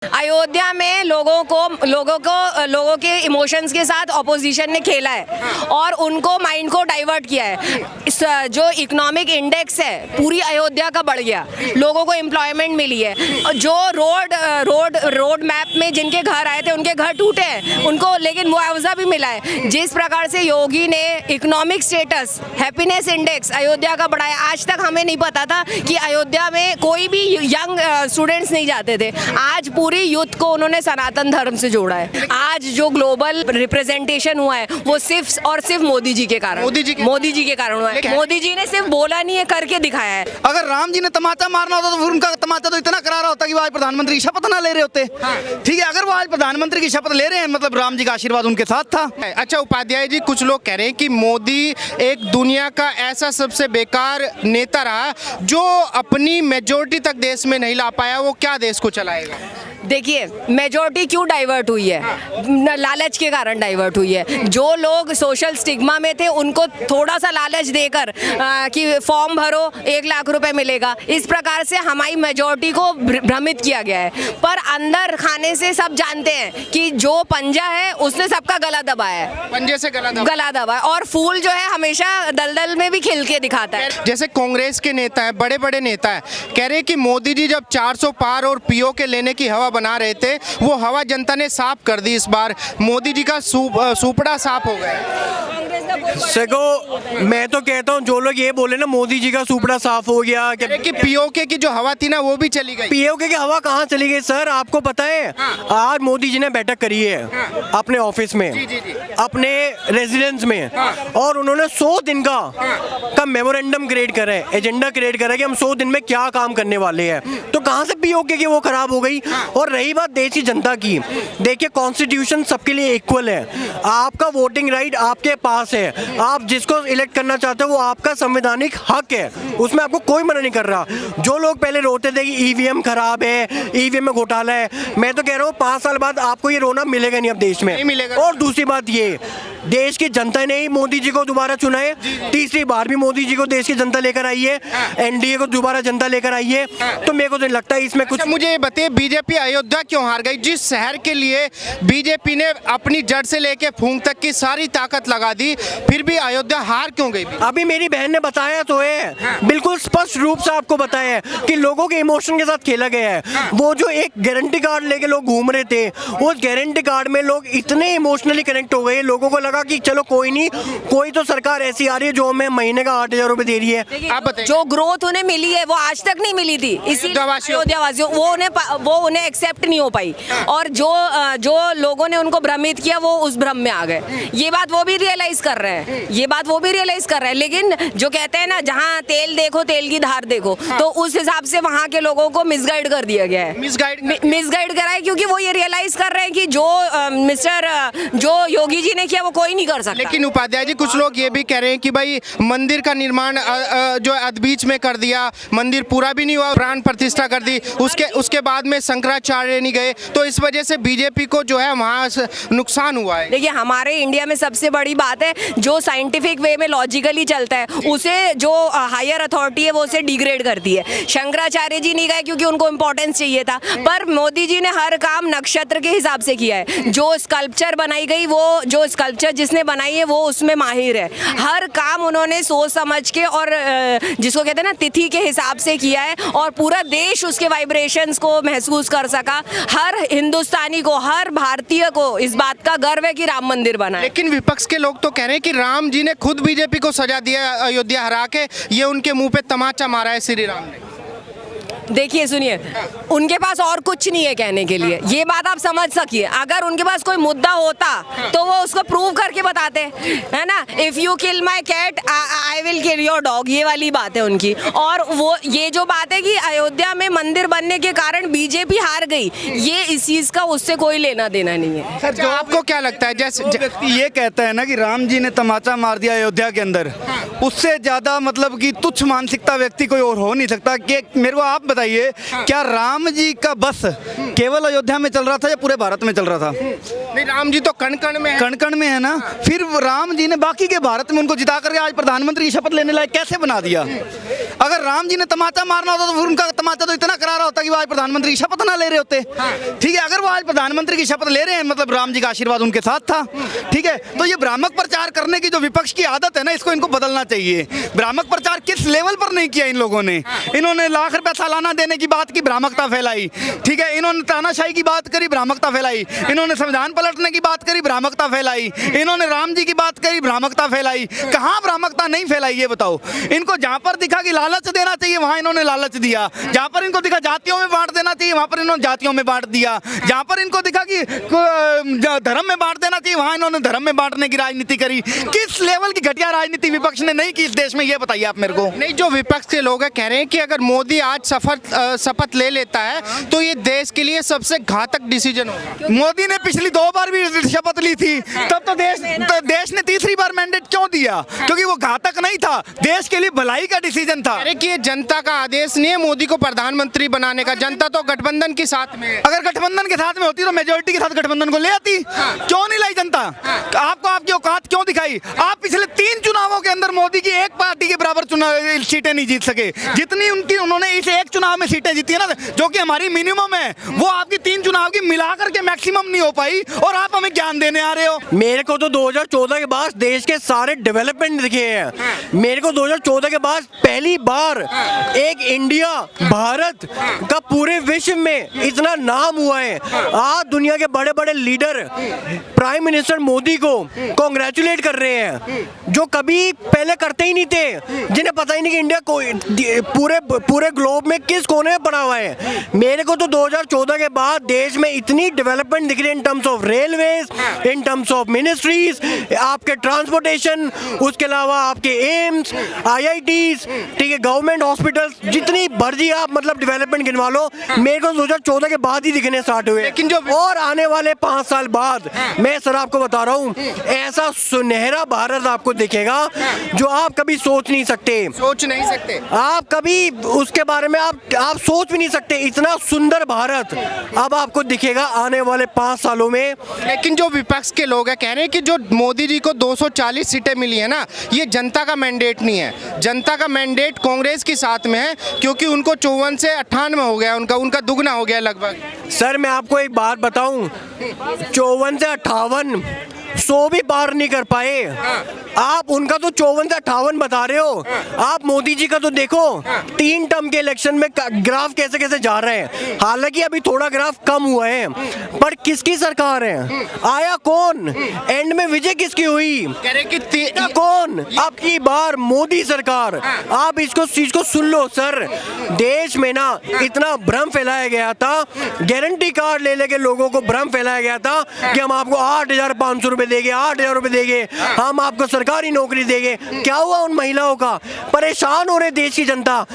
अयोध्या में लोगों के इमोशंस के साथ ऑपोजिशन ने खेला है और उनको माइंड को डाइवर्ट किया है। जो इकोनॉमिक इंडेक्स है पूरी अयोध्या का बढ़ गया, लोगों को एम्प्लॉयमेंट मिली है। जो रोड मैप में जिनके घर आए थे उनके घर टूटे हैं उनको, लेकिन मुआवजा भी मिला है। जिस प्रकार से योगी ने economic status, happiness index Ayodhya का बढ़ाया, आज तक हमें नहीं पता था कि अयोध्या में कोई भी यंग स्टूडेंट्स नहीं जाते थे। आज पूरी यूथ को उन्होंने सनातन धर्म से जोड़ा है। आज जो ग्लोबल रिप्रेजेंटेशन हुआ है वो सिर्फ और सिर्फ मोदी जी के कारण हुआ है। मोदी जी ने सिर्फ बोला नहीं है, करके दिखाया है। अगर राम जी ने तमाचा मारना होता तो फिर उनका तमाचा तो इतना करारा होता कि वो आज प्रधानमंत्री की शपथ ना ले रहे होते। ठीक है, अगर वो आज प्रधानमंत्री की शपथ ले रहे हैं मतलब राम जी का आशीर्वाद उनके साथ था। अच्छा उपाध्याय जी, कुछ लोग कह रहे हैं कि मोदी एक दुनिया का ऐसा सबसे बेकार नेता रहा जो अपनी मेजोरिटी तक देश में नहीं ला पाया, वो क्या देश को चलाएगा? देखिए, मेजॉरिटी क्यों डाइवर्ट हुई है? लालच के कारण डाइवर्ट हुई है। जो लोग सोशल स्टिग्मा में थे उनको थोड़ा सा लालच देकर कि फॉर्म भरो 1 लाख रुपए मिलेगा, इस प्रकार से हमारी मेजॉरिटी को भ्रमित किया गया है। पर अंदर खाने से सब जानते हैं कि जो पंजा है उसने सबका गला दबाया है, पंजे से गला दबाया। और फूल जो है हमेशा दलदल में भी खिल के दिखाता है। जैसे कांग्रेस के नेता है, बड़े बड़े नेता है, कह रहे कि मोदी जी जब 400 पार और पीओके लेने की हवा बना रहे थे, वो हवा जनता ने साफ कर दी। इस बार मोदी जी का सुपड़ा साफ हो गया। देखो, मैं तो कहता हूँ जो लोग ये बोले ना मोदी जी का सुपड़ा साफ हो गया कि पीओके की जो हवा थी ना वो भी चली गई। पीओके की हवा कहाँ चली गई सर? आपको पता है आज मोदी जी ने बैठक करी है अपने ऑफिस में, अपने रेजिडेंस में, और उन्होंने 100 दिन का मेमोरेंडम क्रिएट करा है, एजेंडा क्रिएट करा है कि हम 100 दिन में क्या काम करने वाले हैं। तो कहाँ से पीओके की वो खराब हो गई? और रही बात देश की जनता की, देखिए कॉन्स्टिट्यूशन सबके लिए इक्वल है। आपका वोटिंग राइट आपके पास है, आप जिसको इलेक्ट करना चाहते हो वो आपका संवैधानिक हक है, उसमें आपको कोई मना नहीं कर रहा। जो लोग पहले रोते थे कि ईवीएम खराब है, ईवीएम में घोटाला है, मैं तो कह रहा हूँ 5 साल बाद आपको ये रोना मिलेगा नहीं अब देश में। नहीं मिलेगा। और दूसरी बात ये, देश की जनता ने ही मोदी जी को दोबारा चुना है, तीसरी बार भी मोदी जी को देश की जनता लेकर आई है, एनडीए को दोबारा जनता लेकर आई है। तो मेरे को तो लगता है इसमें कुछ। मुझे ये बताइए, बीजेपी अयोध्या क्यों हार गई? जिस शहर के लिए बीजेपी ने अपनी जड़ से लेके फूंक तक की सारी ताकत लगा दी, फिर भी अयोध्या हार क्यों गई? अभी मेरी बहन ने बताया तो है, बिल्कुल स्पष्ट रूप से आपको बताया है कि लोगों के इमोशन के साथ खेला गया है। वो जो एक गारंटी कार्ड लेके लोग घूम रहे थे, उस गारंटी कार्ड में लोग इतने इमोशनली कनेक्ट हो गए, लोगों को लगा कि चलो कोई नहीं, कोई तो सरकार ऐसी आ रही है जो हमें महीने का 8,000 रुपए दे रही है। आप बताइए, जो ग्रोथ उन्हें मिली है वो आज तक नहीं मिली थी, इसी अयोध्यावासियों वो उन्हें एक्सेप्ट नहीं हो पाई। और जो लोगों ने उनको भ्रमित किया वो उस भ्रम में आ गए। ये बात वो भी रियलाइज कर रहे हैं, लेकिन जो कहते हैं ना, जहाँ तेल देखो तेल की धार देखो, तो उस हिसाब से वहाँ के लोगों को मिसगाइड कर दिया गया है। मिसगाइड करा है क्योंकि वो ये रियलाइज कर रहे हैं कि जो योगी जी ने किया वो कोई नहीं कर सकता। लेकिन उपाध्याय जी, कुछ लोग ये भी कह रहे हैं कि भाई मंदिर का निर्माण जो अधबीच में कर दिया, मंदिर पूरा भी नहीं हुआ, प्राण प्रतिष्ठा कर दी, उसके बाद में शंकराचार्य नहीं गए, तो इस वजह से बीजेपी को जो है वहाँ नुकसान हुआ है। देखिए, हमारे इंडिया में सबसे बड़ी बात है जो साइंटिफिक वे में लॉजिकली चलता है उसे जो हायर अथॉरिटी है वो उसे डिग्रेड करती है। शंकराचार्य जी नहीं गए क्योंकि उनको इंपॉर्टेंस चाहिए था, पर मोदी जी ने हर काम नक्षत्र के हिसाब से किया है। जो स्कल्पचर बनाई गई, वो जो स्कल्पचर जिसने बनाई है वो उसमें माहिर है। हर काम उन्होंने सोच समझ के और जिसको कहते हैं ना तिथि के हिसाब से किया है, और पूरा देश उसके वाइब्रेशंस को महसूस कर सका। हर हिंदुस्तानी को, हर भारतीय को इस बात का गर्व है कि राम मंदिर बना है। लेकिन विपक्ष के लोग तो कह रहे हैं कि राम जी ने खुद बीजेपी को सजा दिया, अयोध्या हरा के, ये उनके मुंह पे तमाचा मारा है श्री राम ने। देखिए, सुनिए, उनके पास और कुछ नहीं है कहने के लिए, ये बात आप समझ सकिए। अगर उनके पास कोई मुद्दा होता तो वो उसको प्रूव करके बताते, है ना। If you kill my cat I will kill your dog, ये वाली बात है उनकी। और वो ये जो बात है कि अयोध्या में मंदिर बनने के कारण बीजेपी हार गई, ये इस चीज का उससे कोई लेना देना नहीं है। सर, जो आपको क्या लगता है, जैसे व्यक्ति ये कहता है ना कि राम जी ने तमाचा मार दिया अयोध्या के अंदर, उससे ज्यादा मतलब कि तुच्छ मानसिकता व्यक्ति कोई और हो नहीं सकता। कि मेरे को आप बताइए, क्या राम जी का बस केवल अयोध्या में चल रहा था या पूरे भारत में चल रहा था? नहीं, राम जी तो कण कण में है। कण कण में है ना। फिर राम जी ने बाकी के भारत में उनको जिता करके आज प्रधानमंत्री की शपथ लेने लायक कैसे बना दिया? अगर राम जी ने तमाचा मारना होता तो फिर उनका तमाचा तो इतना करारा होता कि वो आज प्रधानमंत्री की शपथ ना ले रहे होते। ठीक है, अगर वो आज प्रधानमंत्री की शपथ ले रहे हैं मतलब राम जी का आशीर्वाद उनके साथ था। ठीक है, तो ये भ्रामक प्रचार करने की जो विपक्ष की आदत है ना, इसको इनको बदलना चाहिए। भ्रामक प्रचार किस लेवल पर नहीं किया इन लोगों ने। इन्होंने लाख रुपया सालाना देने की बात की, भ्रामकता फैलाई। ठीक है, इन्होंने तानाशाही की बात करी, भ्रामकता फैलाई। इन्होंने संविधान पलटने की बात करी, भ्रामकता फैलाई। इन्होंने राम जी की बात करी, भ्रामकता फैलाई। कहाँ भ्रामकता नहीं फैलाई ये बताओ। इनको जहाँ पर दिखा कि लालच देना चाहिए वहाँ इन्होंने लालच दिया, जहाँ पर इनको दिखा जातियों में बांट देना चाहिए वहाँ पर इन्होंने जातियों में बांट दिया, जहाँ पर इनको दिखा कि धर्म में बांट देना चाहिए वहाँ इन्होंने धर्म में बांटने की राजनीति करी। किस लेवल की घटिया राजनीति विपक्ष ने नहीं की इस देश में, ये बताइए आप मेरे को। नहीं, जो विपक्ष के लोग हैं कह रहे हैं कि अगर मोदी आज शपथ ले लेता है तो ये देश के लिए सबसे घातक डिसीजन होगा। मोदी ने पिछली 2 बार भी शपथ ली थी, तब तो देश ने तीसरी बार मैंडेट क्यों दिया? क्योंकि वो घातक नहीं था, देश के लिए भलाई का डिसीजन था। अरे कि ये जनता का आदेश नहीं है मोदी को प्रधानमंत्री बनाने का, जनता तो गठबंधन के साथ में है। अगर गठबंधन के साथ में होती तो मेजोरिटी के साथ गठबंधन को ले आती। क्यों नहीं लाई जनता? आपको आपकी औकात क्यों दिखाई? आप पिछले 3 चुनावों के अंदर मोदी की एक पार्टी के बराबर चुनाव सीटें नहीं जीत सके, जितनी उनकी उन्होंने इस एक चुनाव में सीटें जीती है ना, जो कि हमारी मिनिमम है, वो आपकी 3 चुनाव की मिला करके मैक्सिमम नहीं हो पाई, और आप हमें ज्ञान देने आ रहे हो। मेरे को तो 2014 के बाद देश के सारे डेवलपमेंट दिखे हैं। मेरे को 2014 के बाद पहली बार एक इंडिया भारत का पूरे विश्व में इतना नाम हुआ है। आज दुनिया के बड़े बड़े लीडर प्राइम मिनिस्टर मोदी को कॉन्ग्रेचुलेट कर रहे हैं, जो कभी पहले करते ही नहीं थे, जिन्हें पता ही नहीं कि इंडिया पूरे ग्लोब में किस कोने में पड़ा हुआ है। मेरे को तो 2014 के बाद देश में इतनी डेवलपमेंट दिख रही है in terms of railways, in terms of ministries, आपके ट्रांसपोर्टेशन, उसके अलावा आपके एम्स, IITs, ठीक है, गवर्नमेंट हॉस्पिटल्स, जितनी मर्जी आप मतलब डेवलपमेंट गिनवा लो, मेरे को 2014 के बाद ही दिखने स्टार्ट हुए। लेकिन जो और आने वाले 5 साल बाद मैं सर आपको बता रहा हूँ, ऐसा सुनहरा भारत आपको दिखेगा जो आप कभी सोच नहीं सकते। आप कभी उसके बारे में आप सोच भी नहीं सकते। इतना सुंदर भारत अब आपको दिखेगा आने वाले 5 सालों में। लेकिन जो विपक्ष के लोग हैं कह रहे हैं कि जो मोदी जी को 240 सीटें मिली है ना, ये जनता का मैंडेट नहीं है। जनता का मैंडेट कांग्रेस के साथ में है, क्योंकि उनको 54 से 98 हो गया, उनका दुगना हो गया लगभग। सर मैं आपको एक बात बताऊं, 54 से 58 100 भी पार नहीं कर पाए। आप उनका तो 54 से 58 बता रहे हो, आप मोदी जी का तो देखो 3 टर्म के इलेक्शन में ग्राफ कैसे कैसे जा रहे हैं। हालांकि अभी थोड़ा ग्राफ कम हुआ है, पर किसकी सरकार है? आया कौन? एंड में विजय किसकी हुई? कह रहे कि कौन? अब की बार मोदी सरकार। आप इसको चीज को सुन लो सर, देश में ना इतना भ्रम फैलाया गया था, गारंटी कार्ड ले लेके लोगों को भ्रम फैलाया गया था कि हम आपको 8,500 रुपए देंगे, 8,000 रुपए देंगे, हम आपको सरकारी नौकरी देंगे। क्या हुआ उन महिलाओं का? परेशान हो रहे देश की जनता।